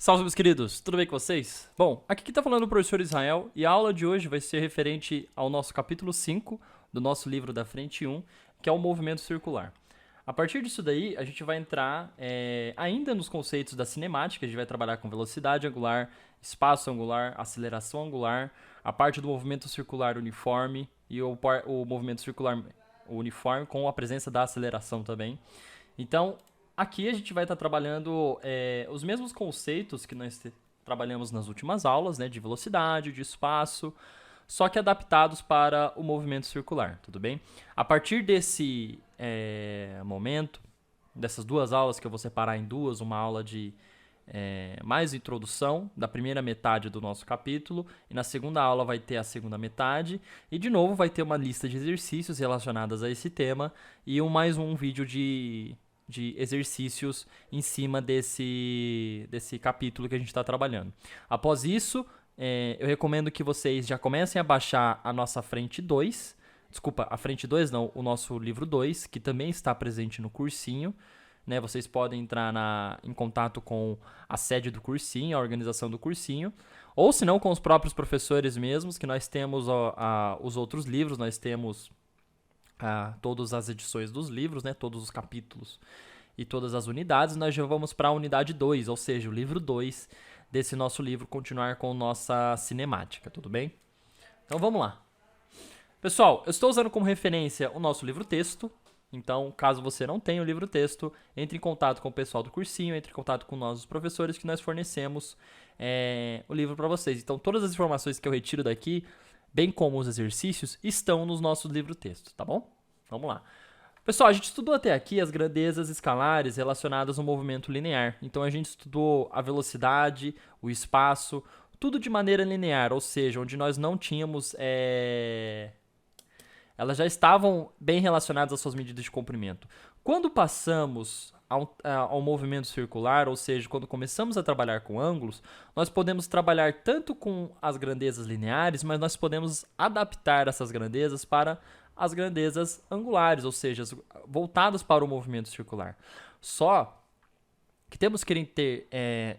Salve, meus queridos, tudo bem com vocês? Bom, aqui quem tá falando é o professor Israel e a aula de hoje vai ser referente ao nosso capítulo 5 do nosso livro da frente 1, que é o movimento circular. A partir disso daí, a gente vai entrar ainda nos conceitos da cinemática, a gente vai trabalhar com velocidade angular, espaço angular, aceleração angular, a parte do movimento circular uniforme e o movimento circular uniforme com a presença da aceleração também. Então, aqui a gente vai estar trabalhando os mesmos conceitos que nós trabalhamos nas últimas aulas, né, de velocidade, de espaço, só que adaptados para o movimento circular, tudo bem? A partir desse momento, dessas duas aulas que eu vou separar em duas, uma aula de mais introdução da primeira metade do nosso capítulo, e na segunda aula vai ter a segunda metade, e de novo vai ter uma lista de exercícios relacionadas a esse tema, e mais um vídeo de exercícios em cima desse capítulo que a gente está trabalhando. Após isso, eu recomendo que vocês já comecem a baixar a nossa frente 2, desculpa, a frente 2 não, o nosso livro 2, que também está presente no cursinho, né? Vocês podem entrar em contato com a sede do cursinho, a organização do cursinho, ou se não com os próprios professores mesmos, que nós temos os outros livros, nós temos todas as edições dos livros, né, todos os capítulos e todas as unidades. Nós já vamos para a unidade 2, ou seja, o livro 2 desse nosso livro, continuar com nossa cinemática, tudo bem? Então vamos lá. Pessoal, eu estou usando como referência o nosso livro-texto, então caso você não tenha o livro-texto, entre em contato com o pessoal do cursinho, entre em contato com nós, os professores, que nós fornecemos o livro para vocês. Então todas as informações que eu retiro daqui, bem como os exercícios, estão nos nossos livro-textos, tá bom? Vamos lá. Pessoal, a gente estudou até aqui as grandezas escalares relacionadas ao movimento linear. Então a gente estudou a velocidade, o espaço, tudo de maneira linear, ou seja, onde nós não tínhamos... Elas já estavam bem relacionadas às suas medidas de comprimento. Quando passamos ao movimento circular, ou seja, quando começamos a trabalhar com ângulos, nós podemos trabalhar tanto com as grandezas lineares, mas nós podemos adaptar essas grandezas para as grandezas angulares, ou seja, voltadas para o movimento circular. Só que temos que ter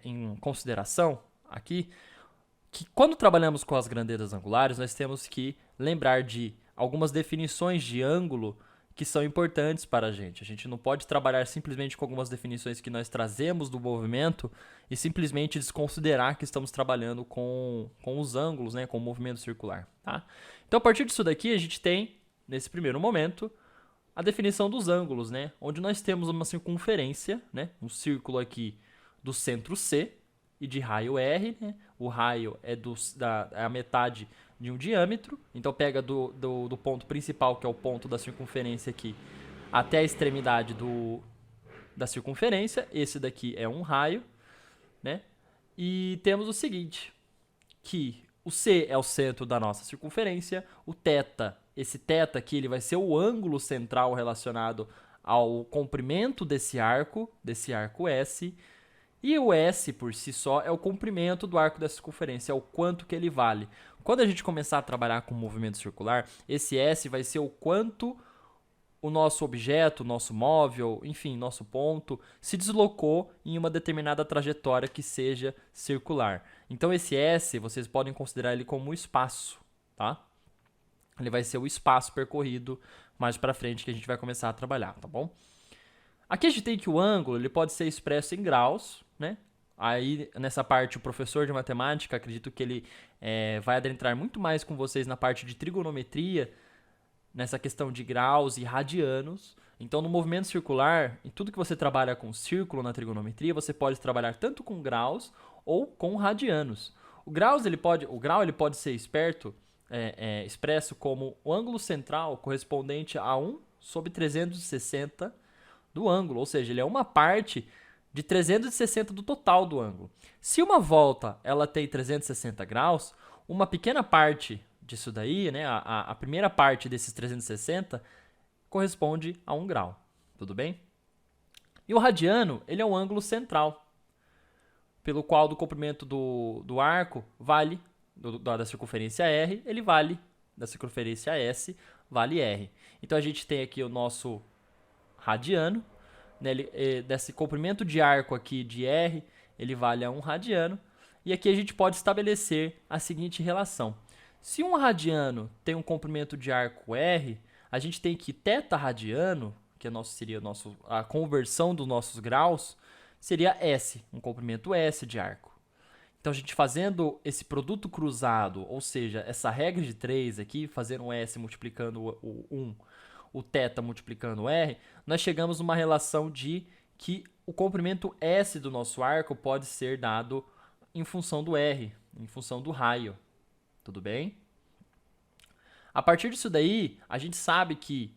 em consideração aqui que quando trabalhamos com as grandezas angulares, nós temos que lembrar de algumas definições de ângulo que são importantes para a gente. A gente não pode trabalhar simplesmente com algumas definições que nós trazemos do movimento e simplesmente desconsiderar que estamos trabalhando com os ângulos, né, com o movimento circular. Tá? Então, a partir disso daqui, a gente tem, nesse primeiro momento, a definição dos ângulos, né, onde nós temos uma circunferência, né, um círculo aqui do centro C e de raio R. Né? O raio é a metade de um diâmetro, então pega do ponto principal, que é o ponto da circunferência aqui, até a extremidade da circunferência. Esse daqui é um raio, né? E temos o seguinte, que o C é o centro da nossa circunferência, o θ, esse θ aqui, ele vai ser o ângulo central relacionado ao comprimento desse arco S, e o S, por si só, é o comprimento do arco da circunferência, é o quanto que ele vale. Quando a gente começar a trabalhar com movimento circular, esse S vai ser o quanto o nosso objeto, nosso móvel, enfim, nosso ponto, se deslocou em uma determinada trajetória que seja circular. Então esse S, vocês podem considerar ele como um espaço, tá? Ele vai ser o espaço percorrido mais para frente que a gente vai começar a trabalhar, tá bom? Aqui a gente tem que o ângulo ele pode ser expresso em graus, né? Aí, nessa parte, o professor de matemática, acredito que ele vai adentrar muito mais com vocês na parte de trigonometria, nessa questão de graus e radianos. Então, no movimento circular, em tudo que você trabalha com círculo na trigonometria, você pode trabalhar tanto com graus ou com radianos. O grau ele pode ser expresso como o ângulo central correspondente a 1 sobre 360 do ângulo, ou seja, ele é uma parte de 360 do total do ângulo. Se uma volta ela tem 360 graus, uma pequena parte disso daí, né, a primeira parte desses 360 corresponde a 1 grau, tudo bem? E o radiano, ele é um ângulo central, pelo qual do comprimento do arco vale, da circunferência R, ele vale, da circunferência S, vale R. Então a gente tem aqui o nosso radiano, né, desse comprimento de arco aqui de R, ele vale a 1 radiano. E aqui a gente pode estabelecer a seguinte relação. Se um radiano tem um comprimento de arco r, a gente tem que θ radiano, que seria a conversão dos nossos graus, seria S, um comprimento S de arco. Então, a gente fazendo esse produto cruzado, ou seja, essa regra de 3 aqui, fazendo um S multiplicando o 1, o θ multiplicando o R, nós chegamos numa relação de que o comprimento S do nosso arco pode ser dado em função do R, em função do raio. Tudo bem? A partir disso daí, a gente sabe que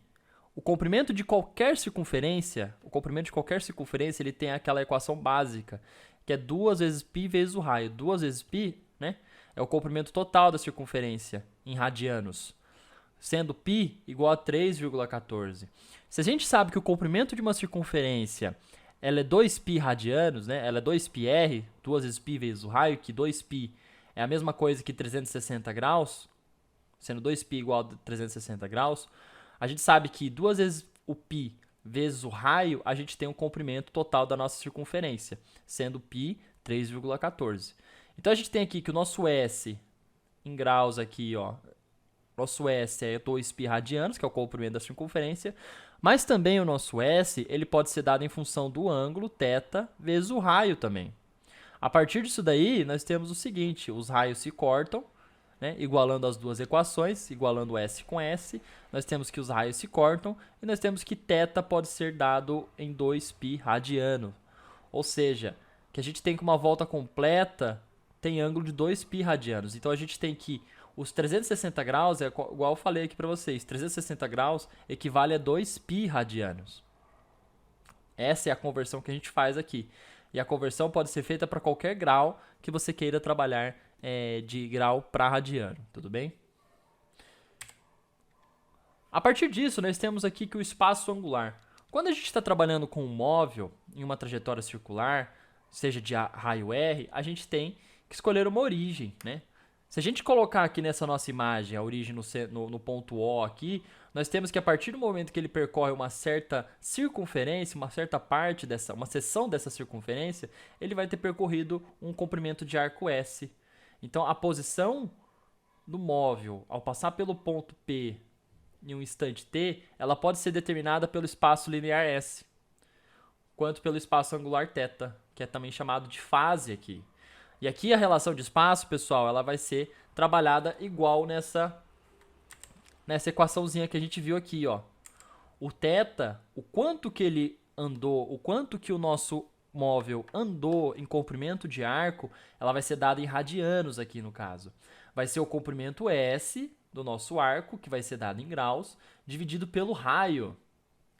o comprimento de qualquer circunferência, ele tem aquela equação básica, que é 2 vezes π vezes o raio. 2 vezes π, né, é o comprimento total da circunferência em radianos, sendo π igual a 3,14. Se a gente sabe que o comprimento de uma circunferência ela é 2π radianos, né, ela é 2πr, 2 vezes π vezes o raio, que 2π é a mesma coisa que 360 graus, sendo 2π igual a 360 graus, a gente sabe que 2 vezes o π vezes o raio, a gente tem um comprimento total da nossa circunferência, sendo π 3,14. Então, a gente tem aqui que o nosso S, em graus aqui, ó, nosso S é 2π radianos, que é o comprimento da circunferência, mas também o nosso S, ele pode ser dado em função do ângulo θ vezes o raio também. A partir disso daí, nós temos o seguinte, os raios se cortam, né, igualando as duas equações, igualando S com S, nós temos que os raios se cortam e nós temos que θ pode ser dado em 2π radiano. Ou seja, que a gente tem que uma volta completa tem ângulo de 2π radianos. Então, a gente tem que os 360 graus, é igual eu falei aqui para vocês, 360 graus equivale a 2π radianos. Essa é a conversão que a gente faz aqui. E a conversão pode ser feita para qualquer grau que você queira trabalhar de grau para radiano, tudo bem? A partir disso, nós temos aqui que o espaço angular. Quando a gente está trabalhando com um móvel em uma trajetória circular, seja de raio R, a gente tem que escolher uma origem, né? Se a gente colocar aqui nessa nossa imagem a origem no ponto O aqui, nós temos que a partir do momento que ele percorre uma certa circunferência, uma certa parte uma seção dessa circunferência, ele vai ter percorrido um comprimento de arco S. Então, a posição do móvel ao passar pelo ponto P em um instante t, ela pode ser determinada pelo espaço linear S, quanto pelo espaço angular θ, que é também chamado de fase aqui. E aqui a relação de espaço, pessoal, ela vai ser trabalhada igual nessa equaçãozinha que a gente viu aqui, ó. O θ, o quanto que ele andou, o quanto que o nosso móvel andou em comprimento de arco, ela vai ser dada em radianos aqui no caso. Vai ser o comprimento S do nosso arco, que vai ser dado em graus, dividido pelo raio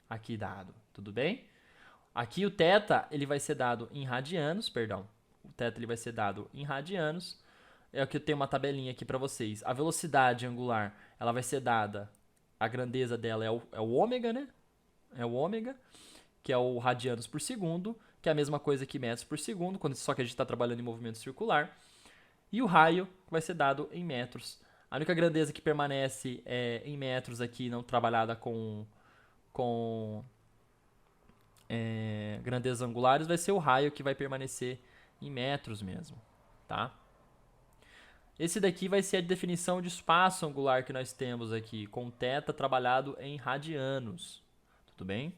aqui dado, tudo bem? Aqui o θ, ele vai ser dado em radianos, perdão. O θ ele vai ser dado em radianos. É o que eu tenho uma tabelinha aqui para vocês. A velocidade angular, ela vai ser dada, a grandeza dela é o ômega, né? É o ômega, que é o radianos por segundo, que é a mesma coisa que metros por segundo, só que a gente está trabalhando em movimento circular. E o raio vai ser dado em metros. A única grandeza que permanece em metros aqui, não trabalhada com grandezas angulares, vai ser o raio que vai permanecer em metros mesmo, tá? Esse daqui vai ser a definição de espaço angular que nós temos aqui, com θ trabalhado em radianos, tudo bem?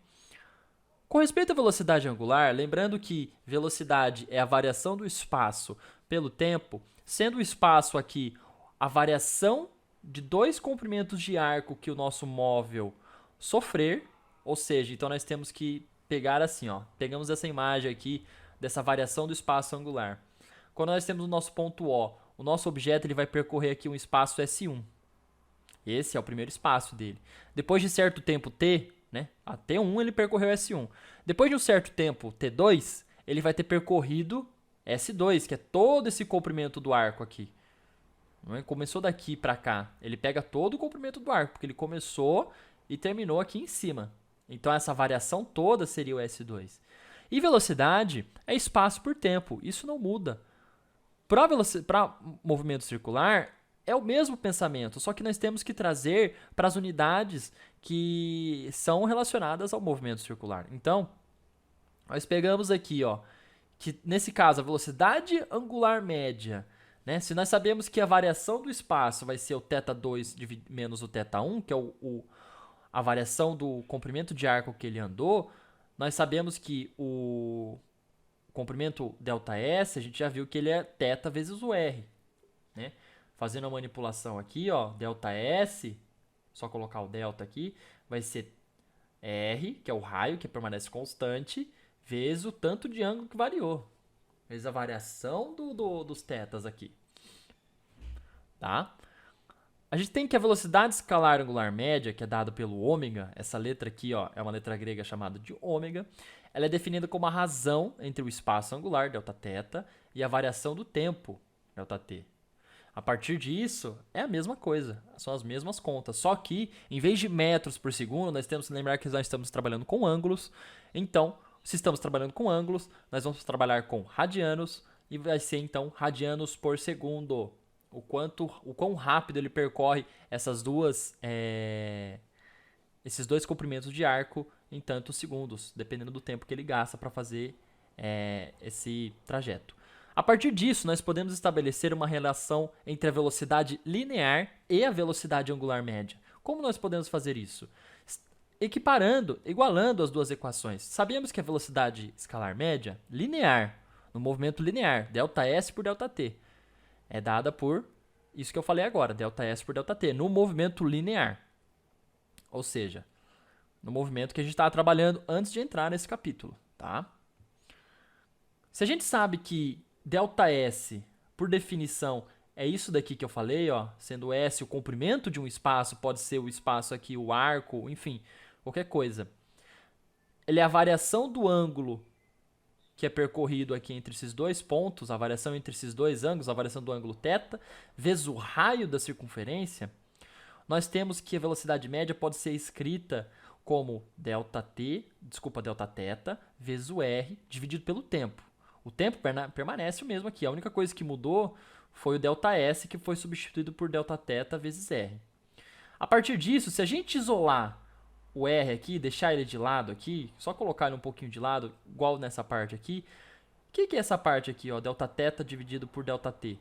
Com respeito à velocidade angular, lembrando que velocidade é a variação do espaço pelo tempo, sendo o espaço aqui a variação de dois comprimentos de arco que o nosso móvel sofrer, ou seja, então nós temos que pegar assim, ó, pegamos essa imagem aqui dessa variação do espaço angular. Quando nós temos o nosso ponto O nosso objeto ele vai percorrer aqui um espaço S1. Esse é o primeiro espaço dele. Depois de certo tempo t, né, a T1 ele percorreu S1. Depois de um certo tempo, T2, ele vai ter percorrido S2, que é todo esse comprimento do arco aqui. Começou daqui para cá. Ele pega todo o comprimento do arco, porque ele começou e terminou aqui em cima. Então, essa variação toda seria o S2. E velocidade é espaço por tempo. Isso não muda. Para movimento circular, é o mesmo pensamento, só que nós temos que trazer para as unidades que são relacionadas ao movimento circular. Então, nós pegamos aqui, ó, que nesse caso a velocidade angular média, né? Se nós sabemos que a variação do espaço vai ser o θ2 menos o θ1, que é a variação do comprimento de arco que ele andou, nós sabemos que o comprimento ΔS, a gente já viu que ele é θ vezes o R, né? Fazendo a manipulação aqui, ó, ΔS, só colocar o delta aqui, vai ser R, que é o raio que permanece constante, vezes o tanto de ângulo que variou, vezes a variação dos tetas aqui, tá? A gente tem que a velocidade escalar angular média, que é dada pelo ômega, essa letra aqui, ó, é uma letra grega chamada de ômega, ela é definida como a razão entre o espaço angular, Δθ, e a variação do tempo, ΔT. A partir disso, é a mesma coisa, são as mesmas contas, só que, em vez de metros por segundo, nós temos que lembrar que nós estamos trabalhando com ângulos, então, se estamos trabalhando com ângulos, nós vamos trabalhar com radianos, e vai ser, então, radianos por segundo. O quão rápido ele percorre esses dois comprimentos de arco em tantos segundos, dependendo do tempo que ele gasta para fazer esse trajeto. A partir disso, nós podemos estabelecer uma relação entre a velocidade linear e a velocidade angular média. Como nós podemos fazer isso? Igualando as duas equações. Sabemos que a velocidade escalar média, linear, no movimento linear, ΔS por ΔT, é dada por isso que eu falei agora, ΔS por ΔT, no movimento linear. Ou seja, no movimento que a gente estava trabalhando antes de entrar nesse capítulo, tá? Se a gente sabe que ΔS, por definição, é isso daqui que eu falei, ó, sendo S o comprimento de um espaço, pode ser o espaço aqui, o arco, enfim, qualquer coisa. Ele é a variação do ângulo que é percorrido aqui entre esses dois pontos, a variação entre esses dois ângulos, a variação do ângulo θ, vezes o raio da circunferência. Nós temos que a velocidade média pode ser escrita como Δθ vezes o R dividido pelo tempo. O tempo permanece o mesmo aqui. A única coisa que mudou foi o ΔS, que foi substituído por Δθ vezes R. A partir disso, se a gente isolar o R aqui, deixar ele de lado aqui, só colocar ele um pouquinho de lado, igual nessa parte aqui. O que é essa parte aqui, ó, Δθ dividido por ΔT?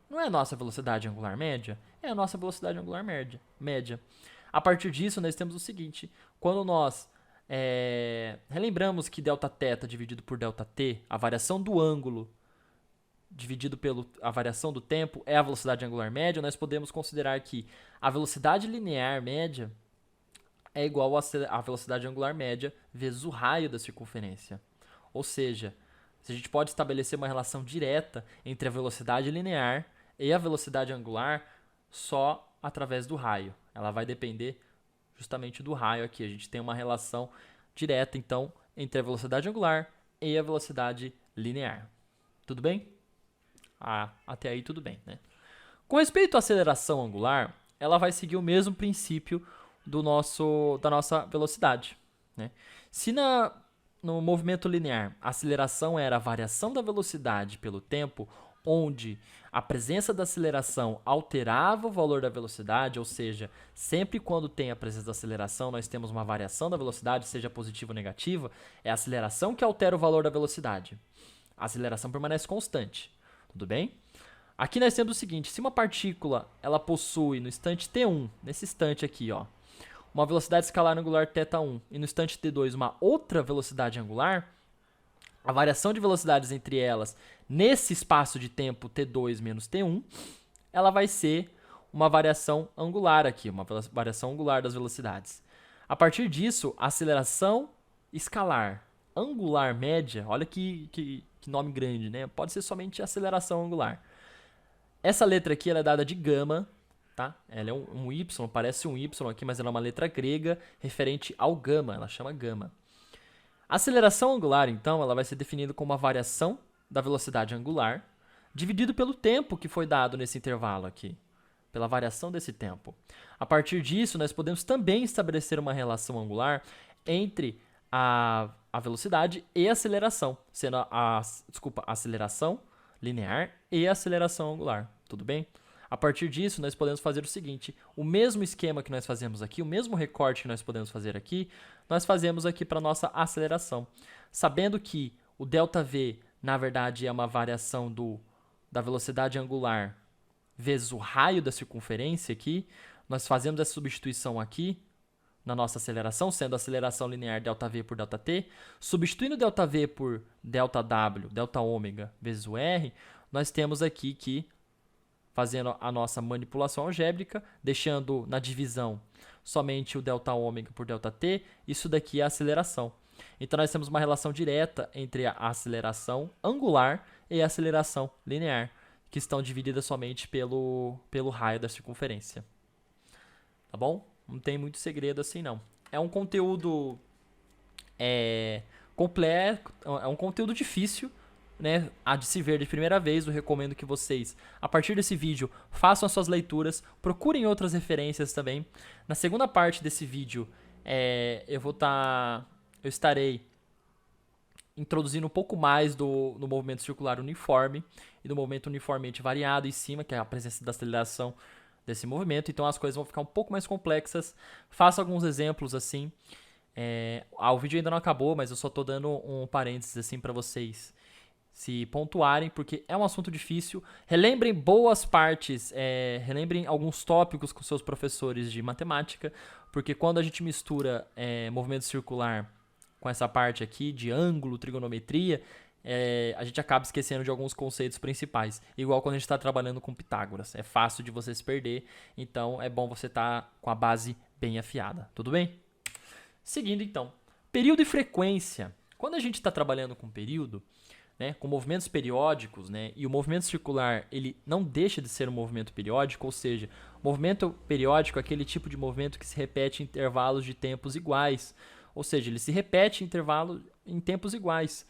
Não é a nossa velocidade angular média? É a nossa velocidade angular média. A partir disso, nós temos o seguinte, quando nós relembramos que Δθ dividido por ΔT, a variação do ângulo dividido pela variação do tempo é a velocidade angular média, nós podemos considerar que a velocidade linear média é igual à velocidade angular média vezes o raio da circunferência. Ou seja, a gente pode estabelecer uma relação direta entre a velocidade linear e a velocidade angular só através do raio. Ela vai depender justamente do raio aqui. A gente tem uma relação direta, então, entre a velocidade angular e a velocidade linear. Tudo bem? Até aí tudo bem, né? Com respeito à aceleração angular, ela vai seguir o mesmo princípio da nossa velocidade, né? Se no movimento linear a aceleração era a variação da velocidade pelo tempo, onde a presença da aceleração alterava o valor da velocidade, ou seja, sempre quando tem a presença da aceleração nós temos uma variação da velocidade, seja positiva ou negativa, é a aceleração que altera o valor da velocidade. A aceleração permanece constante, tudo bem? Aqui nós temos o seguinte, se uma partícula ela possui no instante t1, nesse instante aqui, ó, uma velocidade escalar angular θ1 e no instante t2 uma outra velocidade angular, a variação de velocidades entre elas nesse espaço de tempo t2 menos t1, ela vai ser uma variação angular aqui, uma variação angular das velocidades. A partir disso, a aceleração escalar angular média, olha que nome grande, né? Pode ser somente aceleração angular. Essa letra aqui ela é dada de gama, tá? Ela é um Y, parece um Y aqui, mas ela é uma letra grega referente ao gama, ela chama gama. A aceleração angular, então, ela vai ser definida como a variação da velocidade angular dividido pelo tempo que foi dado nesse intervalo aqui, pela variação desse tempo. A partir disso, nós podemos também estabelecer uma relação angular entre a velocidade e a aceleração, sendo a aceleração linear e a aceleração angular, tudo bem? A partir disso, nós podemos fazer o seguinte, o mesmo esquema que nós fazemos aqui, o mesmo recorte que nós podemos fazer aqui, nós fazemos aqui para a nossa aceleração. Sabendo que o ΔV, na verdade, é uma variação da velocidade angular vezes o raio da circunferência aqui. Nós fazemos essa substituição aqui na nossa aceleração, sendo a aceleração linear ΔV por ΔT. Substituindo ΔV por ΔW, ΔΩ vezes o R, nós temos aqui que, fazendo a nossa manipulação algébrica, deixando na divisão somente o ΔΩ por ΔT, isso daqui é a aceleração. Então, nós temos uma relação direta entre a aceleração angular e a aceleração linear, que estão divididas somente pelo raio da circunferência. Tá bom? Não tem muito segredo assim, não. É um conteúdo completo, é um conteúdo difícil, né, a de se ver de primeira vez. Eu recomendo que vocês, a partir desse vídeo, façam as suas leituras, procurem outras referências também. Na segunda parte desse vídeo, eu estarei introduzindo um pouco mais do movimento circular uniforme e do movimento uniformemente variado em cima, que é a presença da aceleração desse movimento. Então as coisas vão ficar um pouco mais complexas. Faço alguns exemplos assim. O vídeo ainda não acabou, mas eu só estou dando um parênteses assim para vocês se pontuarem, porque é um assunto difícil. Relembrem boas partes, relembrem alguns tópicos com seus professores de matemática, porque quando a gente mistura movimento circular com essa parte aqui de ângulo, trigonometria, a gente acaba esquecendo de alguns conceitos principais. Igual quando a gente está trabalhando com Pitágoras. É fácil de você se perder, então é bom você estar com a base bem afiada. Tudo bem? Seguindo então, período e frequência. Quando a gente está trabalhando com período, né, com movimentos periódicos, né, e o movimento circular ele não deixa de ser um movimento periódico, ou seja, movimento periódico é aquele tipo de movimento que se repete em intervalos de tempos iguais, ou seja, ele se repete em tempos iguais.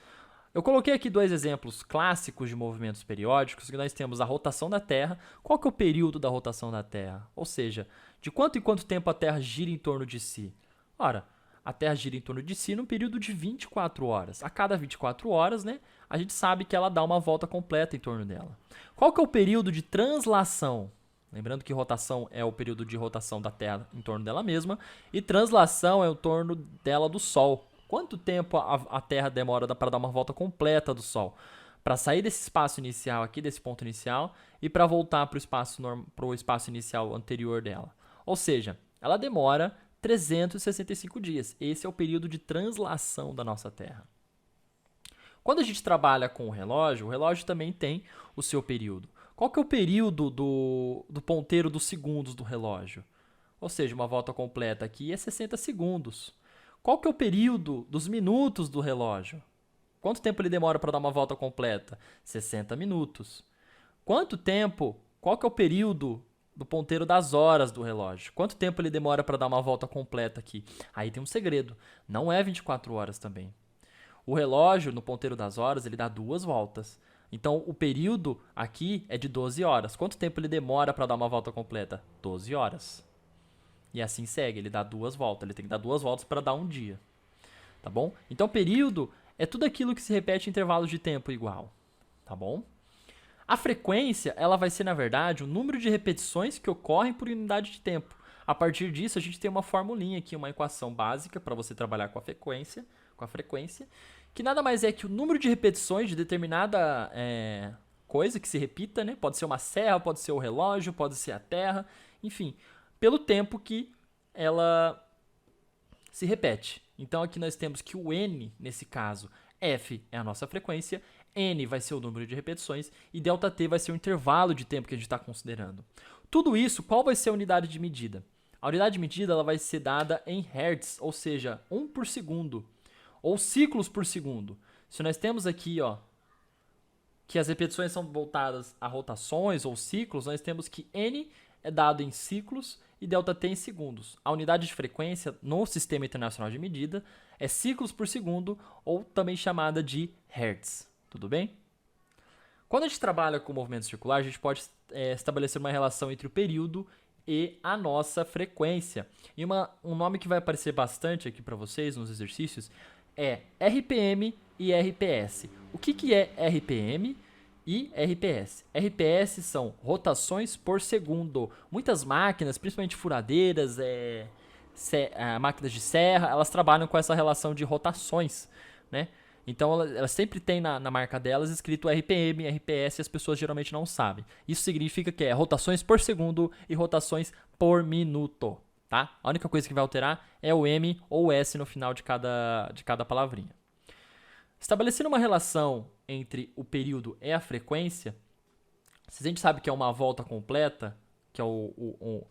Eu coloquei aqui dois exemplos clássicos de movimentos periódicos, que nós temos a rotação da Terra. Qual que é o período da rotação da Terra? Ou seja, de quanto em quanto tempo a Terra gira em torno de si? Ora, a Terra gira em torno de si num período de 24 horas. A cada 24 horas, né, a gente sabe que ela dá uma volta completa em torno dela. Qual que é o período de translação? Lembrando que rotação é o período de rotação da Terra em torno dela mesma, e translação é o torno dela do Sol. Quanto tempo a Terra demora para dar uma volta completa do Sol? Para sair desse espaço inicial aqui, desse ponto inicial, e para voltar para o espaço inicial anterior dela. Ou seja, ela demora 365 dias. Esse é o período de translação da nossa Terra. Quando a gente trabalha com o relógio também tem o seu período. Qual que é o período do ponteiro dos segundos do relógio? Ou seja, uma volta completa aqui é 60 segundos. Qual que é o período dos minutos do relógio? Quanto tempo ele demora para dar uma volta completa? 60 minutos. Qual que é o período do ponteiro das horas do relógio? Quanto tempo ele demora para dar uma volta completa aqui? Aí tem um segredo, não é 24 horas também. O relógio, no ponteiro das horas, ele dá 2 voltas. Então, o período aqui é de 12 horas. Quanto tempo ele demora para dar uma volta completa? 12 horas. E assim segue, ele dá 2 voltas. Ele tem que dar 2 voltas para dar um dia. Tá bom? Então, período é tudo aquilo que se repete em intervalos de tempo igual. Tá bom? A frequência, ela vai ser, na verdade, o número de repetições que ocorrem por unidade de tempo. A partir disso, a gente tem uma formulinha aqui, uma equação básica para você trabalhar com a frequência, que nada mais é que o número de repetições de determinada coisa que se repita, né? Pode ser uma serra, pode ser o relógio, pode ser a Terra, enfim, pelo tempo que ela se repete. Então aqui nós temos que o N, nesse caso, F é a nossa frequência, N vai ser o número de repetições e ΔT vai ser o intervalo de tempo que a gente está considerando. Tudo isso, qual vai ser a unidade de medida? A unidade de medida ela vai ser dada em Hertz, ou seja, 1 por segundo, ou ciclos por segundo. Se nós temos aqui, que as repetições são voltadas a rotações ou ciclos, nós temos que N é dado em ciclos e ΔT em segundos. A unidade de frequência no Sistema Internacional de Medida é ciclos por segundo, ou também chamada de Hertz. Tudo bem? Quando a gente trabalha com movimento circular, a gente pode estabelecer uma relação entre o período e a nossa frequência. E um nome que vai aparecer bastante aqui para vocês nos exercícios é RPM e RPS. O que é RPM e RPS? RPS são rotações por segundo. Muitas máquinas, principalmente furadeiras, máquinas de serra, elas trabalham com essa relação de rotações, né? Então ela sempre tem na marca delas escrito RPM, RPS e as pessoas geralmente não sabem. Isso significa que é rotações por segundo e rotações por minuto, tá? A única coisa que vai alterar é o M ou o S no final de cada palavrinha. Estabelecendo uma relação entre o período e a frequência, se a gente sabe que é uma volta completa, que é o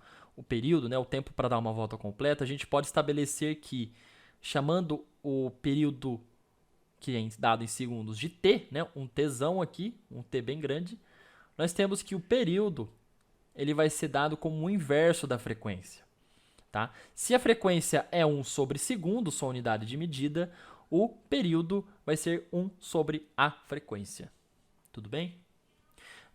período, né, o tempo para dar uma volta completa, a gente pode estabelecer que, chamando o período que é dado em segundos de t, né, um tzão aqui, um t bem grande, nós temos que o período ele vai ser dado como o inverso da frequência. Tá? Se a frequência é 1 sobre segundo, sua unidade de medida, o período vai ser 1 sobre a frequência. Tudo bem?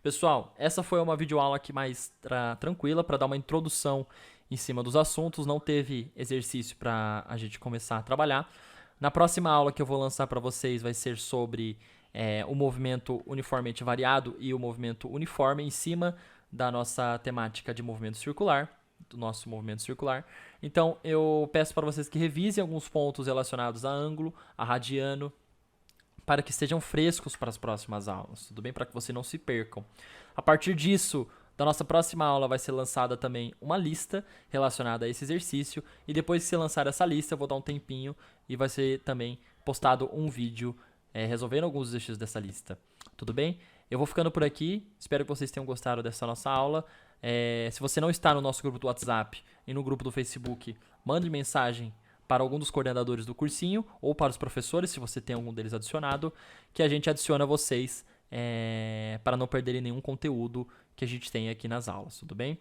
Pessoal, essa foi uma videoaula aqui mais tranquila para dar uma introdução em cima dos assuntos. Não teve exercício para a gente começar a trabalhar. Na próxima aula que eu vou lançar para vocês vai ser sobre o movimento uniformemente variado e o movimento uniforme em cima da nossa temática de movimento circular, do nosso movimento circular. Então, eu peço para vocês que revisem alguns pontos relacionados a ângulo, a radiano, para que estejam frescos para as próximas aulas, tudo bem? Para que vocês não se percam. A partir disso, da nossa próxima aula vai ser lançada também uma lista relacionada a esse exercício, e depois que você lançar essa lista, eu vou dar um tempinho e vai ser também postado um vídeo resolvendo alguns exercícios dessa lista. Tudo bem? Eu vou ficando por aqui, espero que vocês tenham gostado dessa nossa aula. Se você não está no nosso grupo do WhatsApp e no grupo do Facebook, mande mensagem para algum dos coordenadores do cursinho ou para os professores, se você tem algum deles adicionado, que a gente adiciona vocês para não perderem nenhum conteúdo que a gente tem aqui nas aulas, tudo bem?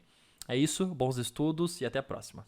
É isso, bons estudos e até a próxima.